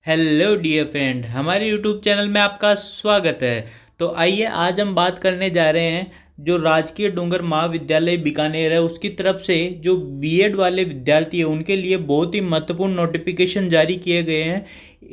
Hello dear friend, हमारे YouTube channel में आपका स्वागत है। तो आइए आज हम बात करने जा रहे हैं जो राजकीय डूंगर महाविद्यालय बीकानेर है उसकी तरफ से जो बीएड वाले विद्यार्थी हैं उनके लिए बहुत ही महत्वपूर्ण नोटिफिकेशन जारी किए गए हैं।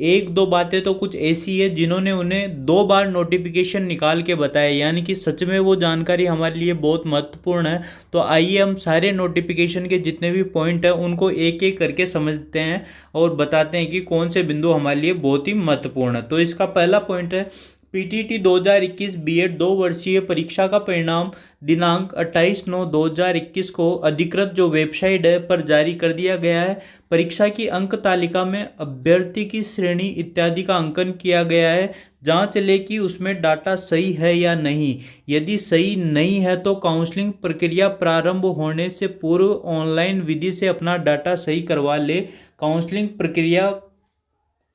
एक दो बातें तो कुछ ऐसी है जिन्होंने उन्हें दो बार नोटिफिकेशन निकाल के बताया, यानी कि सच में वो जानकारी हमारे लिए बहुत महत्वपूर्ण है। तो आइए हम सारे नोटिफिकेशन के जितने भी पॉइंट हैं उनको एक एक करके समझते हैं और बताते हैं कि कौन से बिंदु हमारे लिए बहुत ही महत्वपूर्ण है। तो इसका पहला पॉइंट है पीटीटी 2021 बीएड 2 वर्षीय परीक्षा का परिणाम दिनांक 28/9/2021 को अधिकृत जो वेबसाइट है पर जारी कर दिया गया है। परीक्षा की अंक तालिका में अभ्यर्थी की श्रेणी इत्यादि का अंकन किया गया है। जांच ले कि उसमें डाटा सही है या नहीं। यदि सही नहीं है तो काउंसलिंग प्रक्रिया प्रारंभ होने से पूर्व ऑनलाइन विधि से अपना डाटा सही करवा ले। काउंसलिंग प्रक्रिया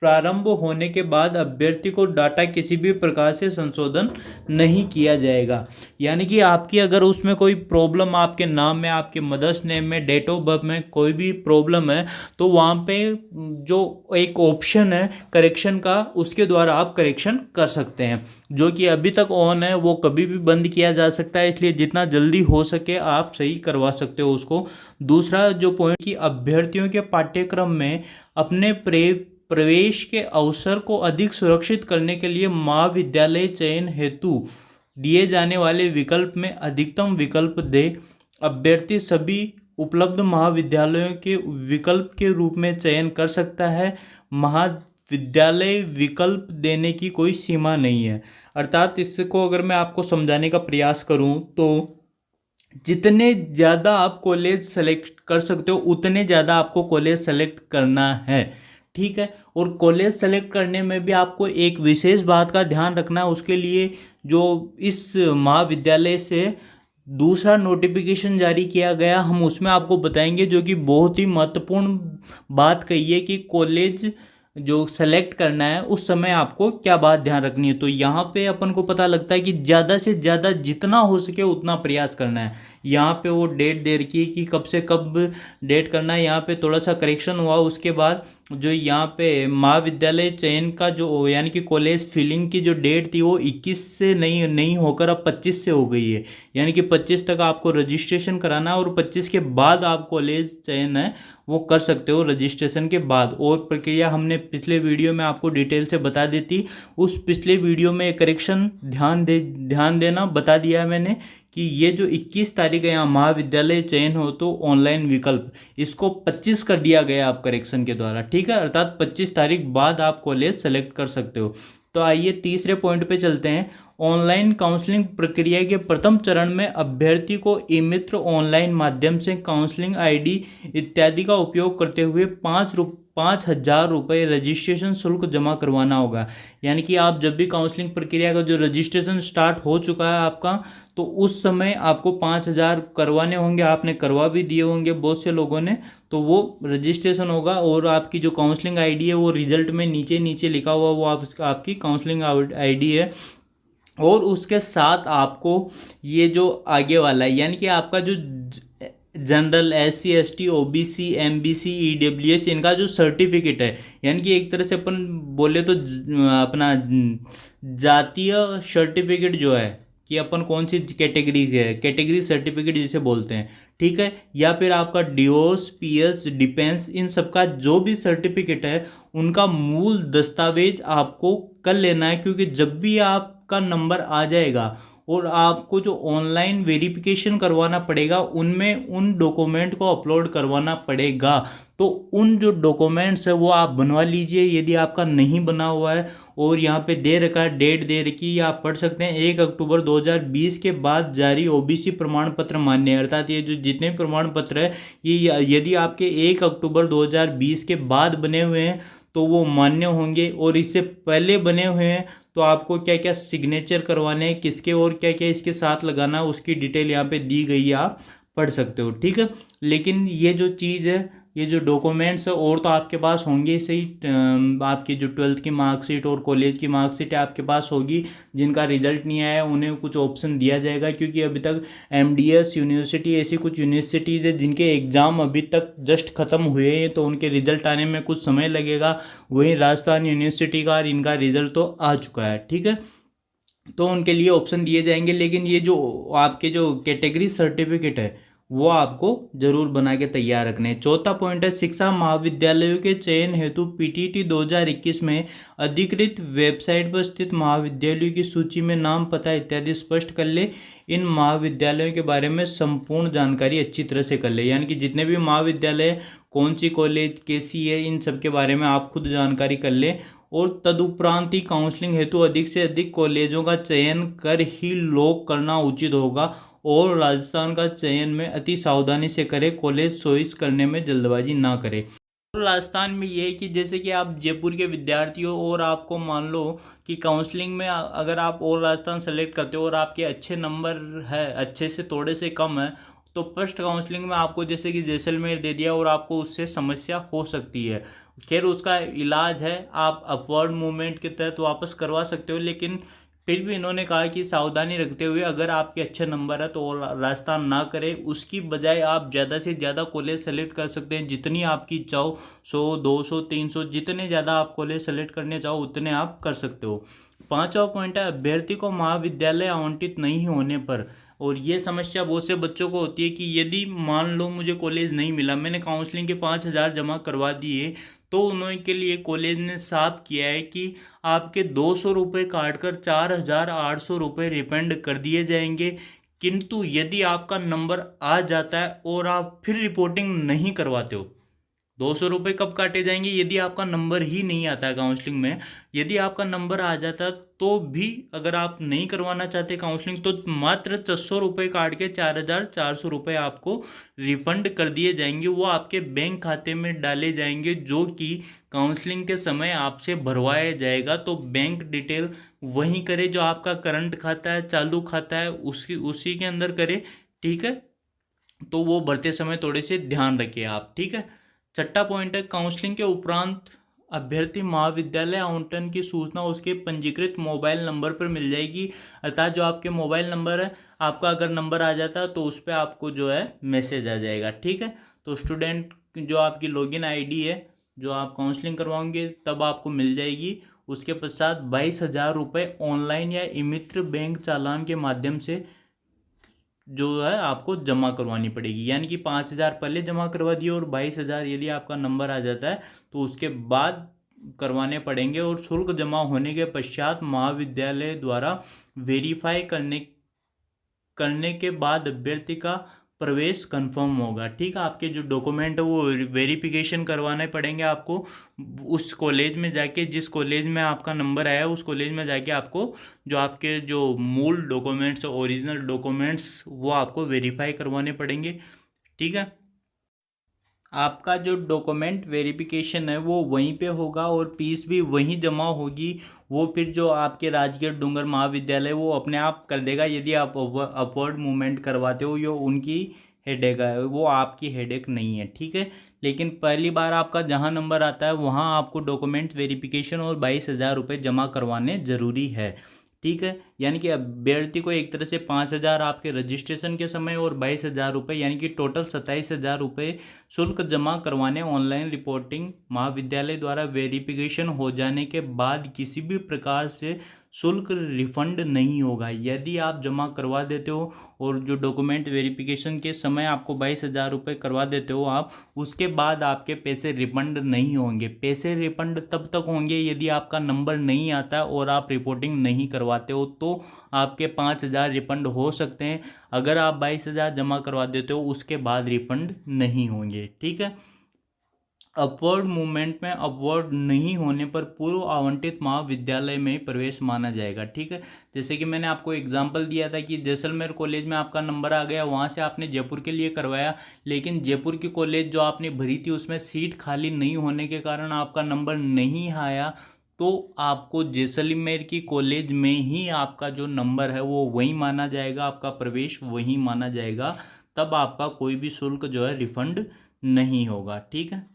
प्रारंभ होने के बाद अभ्यर्थी को डाटा किसी भी प्रकार से संशोधन नहीं किया जाएगा। यानी कि आपकी अगर उसमें कोई प्रॉब्लम, आपके नाम में, आपके मदर्स नेम में, डेट ऑफ बर्थ में कोई भी प्रॉब्लम है तो वहाँ पे जो एक ऑप्शन है करेक्शन का, उसके द्वारा आप करेक्शन कर सकते हैं। जो कि अभी तक ऑन है, वो कभी भी बंद किया जा सकता है, इसलिए जितना जल्दी हो सके आप सही करवा सकते हो उसको। दूसरा जो पॉइंट कि अभ्यर्थियों के पाठ्यक्रम में अपने प्रवेश के अवसर को अधिक सुरक्षित करने के लिए महाविद्यालय चयन हेतु दिए जाने वाले विकल्प में अधिकतम विकल्प दे। अभ्यर्थी सभी उपलब्ध महाविद्यालयों के विकल्प के रूप में चयन कर सकता है। महाविद्यालय विकल्प देने की कोई सीमा नहीं है। अर्थात इसको अगर मैं आपको समझाने का प्रयास करूं तो जितने ज़्यादा आप कॉलेज सेलेक्ट कर सकते हो उतने ज़्यादा आपको कॉलेज सेलेक्ट करना है। ठीक है। और कॉलेज सेलेक्ट करने में भी आपको एक विशेष बात का ध्यान रखना है। उसके लिए जो इस महाविद्यालय से दूसरा नोटिफिकेशन जारी किया गया, हम उसमें आपको बताएंगे, जो कि बहुत ही महत्वपूर्ण बात कही है कि कॉलेज जो सेलेक्ट करना है उस समय आपको क्या बात ध्यान रखनी है। तो यहाँ पे अपन को पता लगता है कि ज़्यादा से ज़्यादा जितना हो सके उतना प्रयास करना है। यहाँ पे वो डेट दे रखी है कि कब से कब डेट करना है। यहाँ पे थोड़ा सा करेक्शन हुआ उसके बाद जो यहाँ पे महाविद्यालय चयन का जो यानी कि कॉलेज फिलिंग की जो डेट थी वो 21 से नहीं होकर अब 25 से हो गई है। यानी कि 25 तक आपको रजिस्ट्रेशन कराना है और 25 के बाद आप कॉलेज चयन है वो कर सकते हो रजिस्ट्रेशन के बाद। और प्रक्रिया हमने पिछले वीडियो में आपको डिटेल से बता दी थी। उस पिछले वीडियो में करेक्शन ध्यान देना बता दिया है मैंने कि ये जो 21 तारीख है यहाँ महाविद्यालय चयन हो तो ऑनलाइन विकल्प, इसको 25 कर दिया गया आप करेक्शन के द्वारा। ठीक है। अर्थात 25 तारीख बाद आप कॉलेज सेलेक्ट कर सकते हो। तो आइए तीसरे पॉइंट पे चलते हैं। ऑनलाइन काउंसलिंग प्रक्रिया के प्रथम चरण में अभ्यर्थी को ई मित्र ऑनलाइन माध्यम से काउंसलिंग आईडी इत्यादि का उपयोग करते हुए 5,000 रुपये रजिस्ट्रेशन शुल्क जमा करवाना होगा। यानी कि आप जब भी काउंसलिंग प्रक्रिया का जो रजिस्ट्रेशन स्टार्ट हो चुका है आपका, तो उस समय आपको 5,000 करवाने होंगे। आपने करवा भी दिए होंगे बहुत से लोगों ने। तो वो रजिस्ट्रेशन होगा और आपकी जो काउंसलिंग आईडी है वो रिजल्ट में नीचे नीचे लिखा हुआ वो आपकी काउंसलिंग आईडी है। और उसके साथ आपको ये जो आगे वाला है यानी कि आपका जो general, SC ST OBC MBC EWS इनका जो सर्टिफिकेट है, यानी कि एक तरह से अपन बोले तो अपना जातीय सर्टिफिकेट जो है कि अपन कौन सी कैटेगरी है, कैटेगरी सर्टिफिकेट जिसे बोलते हैं। ठीक है। या फिर आपका डिवोर्स, PS, डिफेंस, इन सब का जो भी सर्टिफिकेट है उनका मूल दस्तावेज आपको कर लेना है। क्योंकि जब भी आपका नंबर आ जाएगा और आपको जो ऑनलाइन वेरिफिकेशन करवाना पड़ेगा उनमें उन डॉक्यूमेंट को अपलोड करवाना पड़ेगा। तो उन जो डॉक्यूमेंट्स है वो आप बनवा लीजिए यदि आपका नहीं बना हुआ है। और यहाँ पे दे रखा है, डेट दे रखी है, आप पढ़ सकते हैं 1 अक्टूबर 2020 के बाद जारी OBC प्रमाण पत्र मान्य है। अर्थात ये जो जितने प्रमाण पत्र है ये यदि आपके 1 अक्टूबर 2020 के बाद बने हुए हैं तो वो मान्य होंगे। और इससे पहले बने हुए हैं तो आपको क्या क्या सिग्नेचर करवाने हैं, किसके और क्या क्या इसके साथ लगाना है, उसकी डिटेल यहाँ पे दी गई है, आप पढ़ सकते हो। ठीक है। लेकिन ये जो चीज़ है ये जो डॉक्यूमेंट्स और तो आपके पास होंगे ही सही, आपकी जो 12th की मार्कशीट और कॉलेज की मार्कशीट है आपके पास होगी। जिनका रिजल्ट नहीं आया उन्हें कुछ ऑप्शन दिया जाएगा, क्योंकि अभी तक एमडीएस यूनिवर्सिटी ऐसी कुछ यूनिवर्सिटीज़ है जिनके एग्ज़ाम अभी तक जस्ट ख़त्म हुए हैं, तो उनके रिजल्ट आने में कुछ समय लगेगा। वहीं राजस्थान यूनिवर्सिटी का और इनका रिजल्ट तो आ चुका है, ठीक है। तो उनके लिए ऑप्शन दिए जाएंगे, लेकिन ये जो आपके जो कैटेगरी सर्टिफिकेट है वो आपको जरूर बना के तैयार रखने हैं। चौथा पॉइंट है, शिक्षा महाविद्यालयों के चयन हेतु पीटीटी 2021 में अधिकृत वेबसाइट पर स्थित महाविद्यालयों की सूची में नाम, पता इत्यादि स्पष्ट कर ले। इन महाविद्यालयों के बारे में संपूर्ण जानकारी अच्छी तरह से कर ले, यानी कि जितने भी महाविद्यालय, कौन सी कॉलेज कैसी है, इन सब के बारे में आप खुद जानकारी कर लें। और तदुपरांत ही काउंसलिंग हेतु अधिक से अधिक कॉलेजों का चयन कर ही लॉक करना उचित होगा, और राजस्थान का चयन में अति सावधानी से करें, कॉलेज चॉइस करने में जल्दबाजी ना करें। और राजस्थान में ये है कि जैसे कि आप जयपुर के विद्यार्थी हो और आपको मान लो कि काउंसलिंग में अगर आप और राजस्थान सेलेक्ट करते हो और आपके अच्छे नंबर है, अच्छे से थोड़े से कम है, तो फर्स्ट काउंसलिंग में आपको जैसे कि जैसलमेर दे दिया और आपको उससे समस्या हो सकती है। खैर उसका इलाज है, आप अपवर्ड मूवमेंट के तहत वापस करवा सकते हो, लेकिन फिर भी इन्होंने कहा कि सावधानी रखते हुए अगर आपके अच्छे नंबर है तो राजस्थान ना करें, उसकी बजाय आप ज़्यादा से ज़्यादा कॉलेज सेलेक्ट कर सकते हैं, जितनी आपकी इच्छा हो, 100 200 300 जितने ज़्यादा आप कॉलेज सेलेक्ट करने चाहो उतने आप कर सकते हो। पांचवा पॉइंट है, अभ्यर्थी को महाविद्यालय आवंटित नहीं होने पर, और ये समस्या बहुत से बच्चों को होती है कि यदि मान लो मुझे कॉलेज नहीं मिला, मैंने काउंसलिंग के 5,000 जमा करवा दिए, तो उनके लिए कॉलेज ने साफ किया है कि आपके 200 रुपये काट कर 4,800 रुपये रिफंड कर दिए जाएंगे। किंतु यदि आपका नंबर आ जाता है और आप फिर रिपोर्टिंग नहीं करवाते हो, 200 रुपये कब काटे जाएंगे? यदि आपका नंबर ही नहीं आता है काउंसलिंग में। यदि आपका नंबर आ जाता तो भी अगर आप नहीं करवाना चाहते काउंसलिंग, तो मात्र 600 रुपये काट के 4,400 रुपये आपको रिफंड कर दिए जाएंगे। वो आपके बैंक खाते में डाले जाएंगे, जो कि काउंसलिंग के समय आपसे भरवाया जाएगा। तो बैंक डिटेल वहीं करे जो आपका करंट खाता है, चालू खाता है, उसी के अंदर करे, ठीक है। तो वो भरते समय थोड़े से ध्यान रखिए आप, ठीक है। छठा पॉइंट है, काउंसलिंग के उपरांत अभ्यर्थी महाविद्यालय आवंटन की सूचना उसके पंजीकृत मोबाइल नंबर पर मिल जाएगी। अर्थात जो आपके मोबाइल नंबर है, आपका अगर नंबर आ जाता है तो उस पर आपको जो है मैसेज आ जाएगा, ठीक है। तो स्टूडेंट जो आपकी लॉगिन आईडी है, जो आप काउंसलिंग करवाओगे तब आपको मिल जाएगी। उसके पश्चात 22,000 रुपये ऑनलाइन या ई मित्र बैंक चालान के माध्यम से जो है आपको जमा करवानी पड़ेगी। यानी कि 5,000 पहले जमा करवा दिए और 22,000 यदि आपका नंबर आ जाता है तो उसके बाद करवाने पड़ेंगे। और शुल्क जमा होने के पश्चात महाविद्यालय द्वारा वेरीफाई करने के बाद अभ्यर्थी का प्रवेश कंफर्म होगा, ठीक है। आपके जो डॉक्यूमेंट है वो वेरिफिकेशन करवाने पड़ेंगे आपको। उस कॉलेज में जाके, जिस कॉलेज में आपका नंबर आया उस कॉलेज में जाके आपको जो आपके जो मूल डॉक्यूमेंट्स, ओरिजिनल डॉक्यूमेंट्स, वो आपको वेरीफाई करवाने पड़ेंगे, ठीक है। आपका जो डॉक्यूमेंट वेरिफिकेशन है वो वहीं पे होगा और फीस भी वहीं जमा होगी। वो फिर जो आपके राजकीय डूंगर महाविद्यालय वो अपने आप कर देगा। यदि आप अपवर्ड मूवमेंट करवाते हो, ये उनकी हेडेक है, वो आपकी हेडेक नहीं है, ठीक है। लेकिन पहली बार आपका जहाँ नंबर आता है वहाँ आपको डॉक्यूमेंट वेरिफिकेशन और 22,000 रुपये जमा करवाने ज़रूरी है, ठीक है। यानी कि अभ्यर्थी को एक तरह से 5,000 आपके रजिस्ट्रेशन के समय और 22,000 रुपये, यानी कि टोटल 27,000 रुपये शुल्क जमा करवाने। ऑनलाइन रिपोर्टिंग महाविद्यालय द्वारा वेरिफिकेशन हो जाने के बाद किसी भी प्रकार से शुल्क रिफंड नहीं होगा। यदि आप जमा करवा देते हो और जो डॉक्यूमेंट वेरिफिकेशन के समय आपको 22,000 रुपये करवा देते हो आप, उसके बाद आपके पैसे रिफंड नहीं होंगे। पैसे रिफंड तब तक होंगे यदि आपका नंबर नहीं आता और आप रिपोर्टिंग नहीं करवाते हो, तो आपके 5,000 रिफंड हो सकते हैं। अगर आप 22,000 जमा करवा देते हो उसके बाद रिफंड नहीं होंगे, ठीक है। अपवर्ड मूवमेंट में अपवर्ड नहीं होने पर पूर्व आवंटित महाविद्यालय में प्रवेश माना जाएगा, ठीक है। जैसे कि मैंने आपको एग्जांपल दिया था कि जैसलमेर कॉलेज में आपका नंबर आ गया, वहाँ से आपने जयपुर के लिए करवाया, लेकिन जयपुर की कॉलेज जो आपने भरी थी उसमें सीट खाली नहीं होने के कारण आपका नंबर नहीं आया, तो आपको जैसलमेर की कॉलेज में ही आपका जो नंबर है वो वही माना जाएगा, आपका प्रवेश वही माना जाएगा। तब आपका कोई भी शुल्क जो है रिफंड नहीं होगा। ठीक है।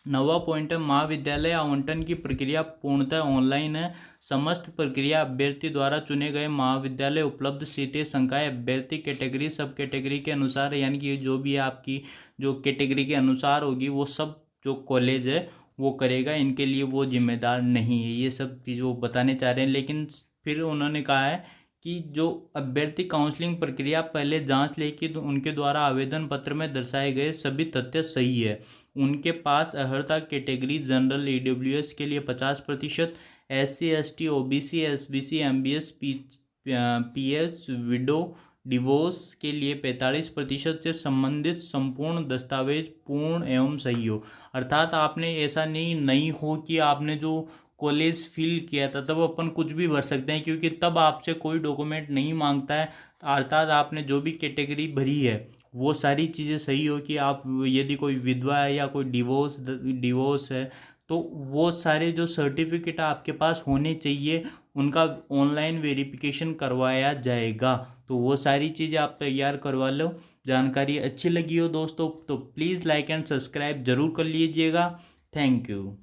9वां पॉइंट है, महाविद्यालय आवंटन की प्रक्रिया पूर्णतः ऑनलाइन है। समस्त प्रक्रिया अभ्यर्थी द्वारा चुने गए महाविद्यालय, उपलब्ध सीटें, संकाय, अभ्यर्थी कैटेगरी, सब कैटेगरी के अनुसार, यानी कि जो भी आपकी जो कैटेगरी के अनुसार होगी वो सब जो कॉलेज है वो करेगा, इनके लिए वो जिम्मेदार नहीं है। ये सब चीज़ वो बताने चाह रहे हैं। लेकिन फिर उन्होंने कहा है कि जो अभ्यर्थी काउंसलिंग प्रक्रिया पहले जांच ले कि उनके द्वारा आवेदन पत्र में दर्शाए गए सभी तथ्य सही है। उनके पास अर्हता कैटेगरी जनरल ईडब्ल्यूएस के लिए 50%, SC ST OBC SBC MBS PS window divorce के लिए 45% से संबंधित संपूर्ण दस्तावेज पूर्ण एवं सही हो। अर्थात आपने ऐसा नहीं हो कि आपने जो कॉलेज फिल किया था तब अपन कुछ भी भर सकते हैं, क्योंकि तब आपसे कोई डॉक्यूमेंट नहीं मांगता है। अर्थात आपने जो भी कैटेगरी भरी है वो सारी चीज़ें सही हो, कि आप यदि कोई विधवा है या कोई डिवोर्स है तो वो सारे जो सर्टिफिकेट आपके पास होने चाहिए उनका ऑनलाइन वेरिफिकेशन करवाया जाएगा। तो वो सारी चीज़ें आप तैयार करवा लो। जानकारी अच्छी लगी हो दोस्तों तो प्लीज़ लाइक एंड सब्सक्राइब ज़रूर कर लीजिएगा। Thank you.